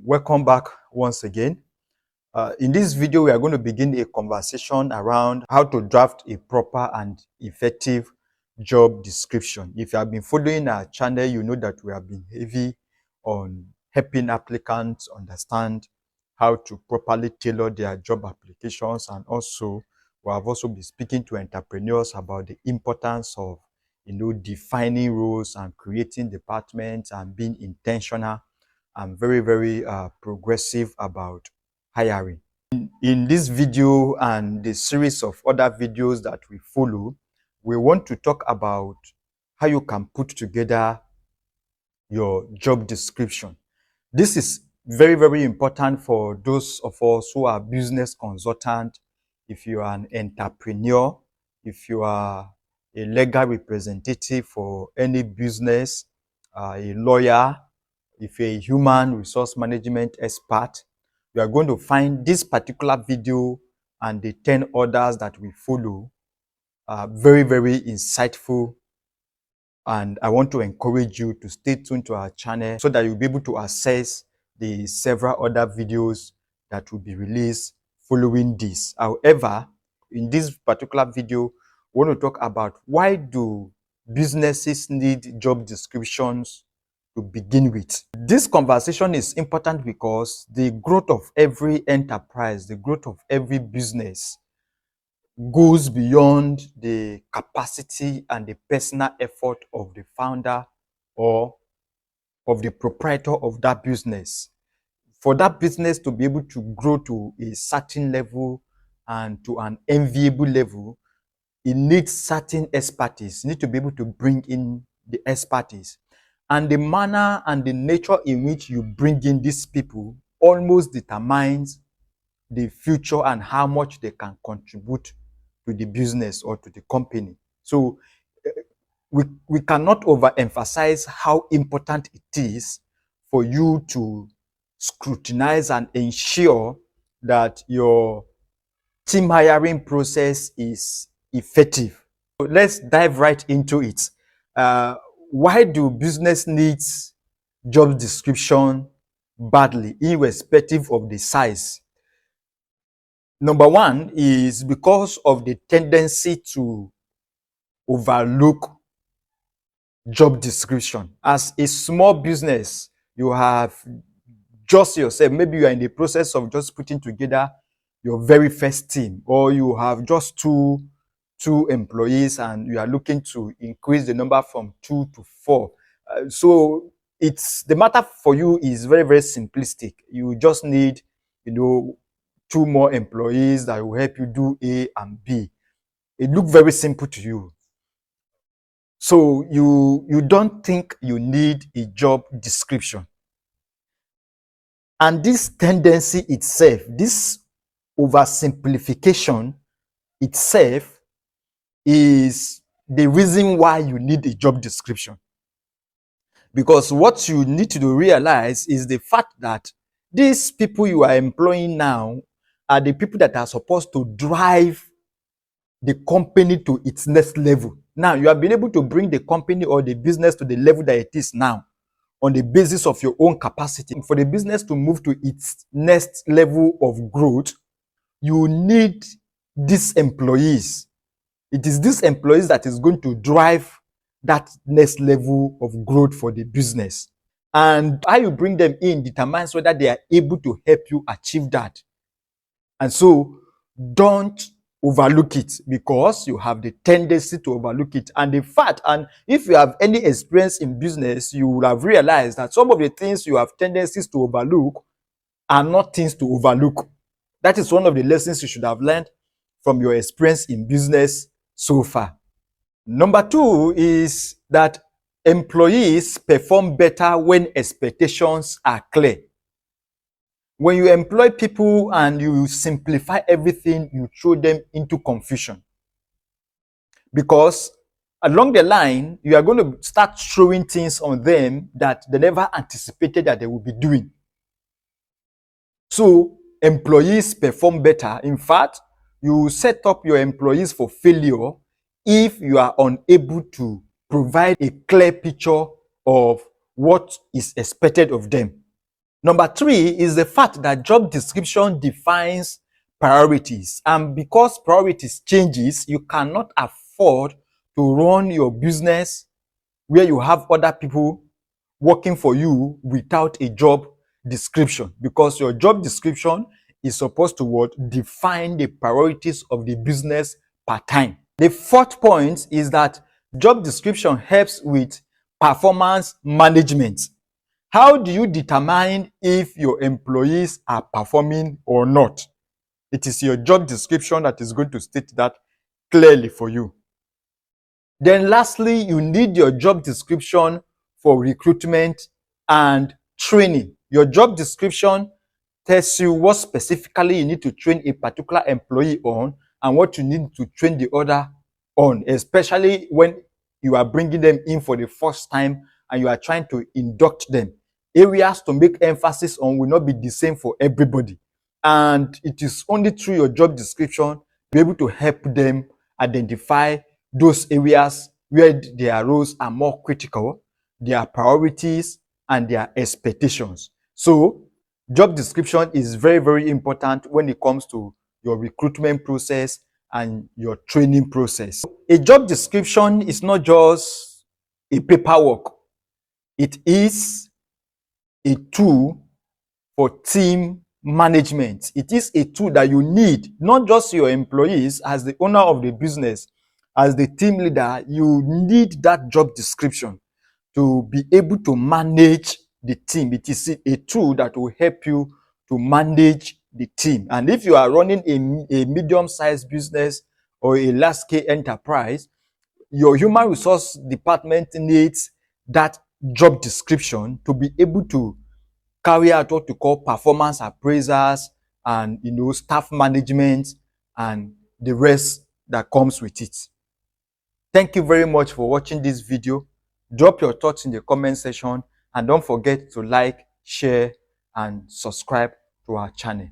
Welcome back once again. In this video, we are going to begin a conversation around how to draft a proper and effective job description. If you have been following our channel, you know that we have been heavy on helping applicants understand how to properly tailor their job applications, and also we have also been speaking to entrepreneurs about the importance of defining roles and creating departments and being intentional and very progressive about hiring. In this video and the series of other videos that we follow, we want to talk about how you can put together your job description. This is very important for those of us who are business consultants. If you are an entrepreneur, if you are a legal representative for any business, a lawyer, if you're a human resource management expert, you are going to find this particular video and the 10 others that we follow very insightful. And I want to encourage you to stay tuned to our channel so that you'll be able to access the several other videos that will be released following this. However, in this particular video, we want to talk about why do businesses need job descriptions to begin with. This conversation is important because the growth of every enterprise, the growth of every business goes beyond the capacity and the personal effort of the founder or of the proprietor of that business. For that business to be able to grow to a certain level and to an enviable level, it needs certain expertise. You need to be able to bring in the expertise. And the manner and the nature in which you bring in these people almost determines the future and how much they can contribute to the business or to the company. So we cannot overemphasize how important it is for you to scrutinize and ensure that your team hiring process is effective. So let's dive right into it. Why do business needs job description badly, irrespective of the size? Number one is because of the tendency to overlook job description. As a small business, you have just yourself. Maybe you are in the process of just putting together your very first team, or you have just two employees and you are looking to increase the number from 2 to 4. So it's the matter for you is very simplistic. You just need, 2 more employees that will help you do A and B. It looks very simple to you. So you don't think you need a job description. And this tendency itself, this oversimplification itself, is the reason why you need a job description. Because what you need to realize is the fact that these people you are employing now are the people that are supposed to drive the company to its next level. Now, you have been able to bring the company or the business to the level that it is now on the basis of your own capacity. For the business to move to its next level of growth, you need these employees. It is these employees that is going to drive that next level of growth for the business. And how you bring them in determines whether they are able to help you achieve that. And so don't overlook it, because you have the tendency to overlook it. And the fact, and if you have any experience in business, you will have realized that some of the things you have tendencies to overlook are not things to overlook. That is one of the lessons you should have learned from your experience in business so far. Number 2 is that employees perform better when expectations are clear. When you employ people and you simplify everything, you throw them into confusion. Because along the line, you are going to start throwing things on them that they never anticipated that they will be doing. So employees perform better. In fact, you set up your employees for failure if you are unable to provide a clear picture of what is expected of them. Number three is the fact that job description defines priorities. And because priorities changes, you cannot afford to run your business where you have other people working for you without a job description, because your job description is supposed to what? Define the priorities of the business per time. The fourth point is that job description helps with performance management. How do you determine if your employees are performing or not? It is your job description that is going to state that clearly for you. Then lastly, you need your job description for recruitment and training. Your job description tells you what specifically you need to train a particular employee on and what you need to train the other on, especially when you are bringing them in for the first time and you are trying to induct them. Areas to make emphasis on will not be the same for everybody. And it is only through your job description be able to help them identify those areas where their roles are more critical, their priorities, and their expectations. So, job description is very, very important when it comes to your recruitment process and your training process. A job description is not just a paperwork. It is a tool for team management. It is a tool that you need, not just your employees. As the owner of the business, as the team leader, you need that job description to be able to manage the team. It is a tool that will help you to manage the team. And if you are running a medium-sized business or a large-scale enterprise, your human resource department needs that job description to be able to carry out what we call performance appraisals and staff management and the rest that comes with it. Thank you very much for watching this video. Drop your thoughts in the comment section and don't forget to like, share, and subscribe to our channel.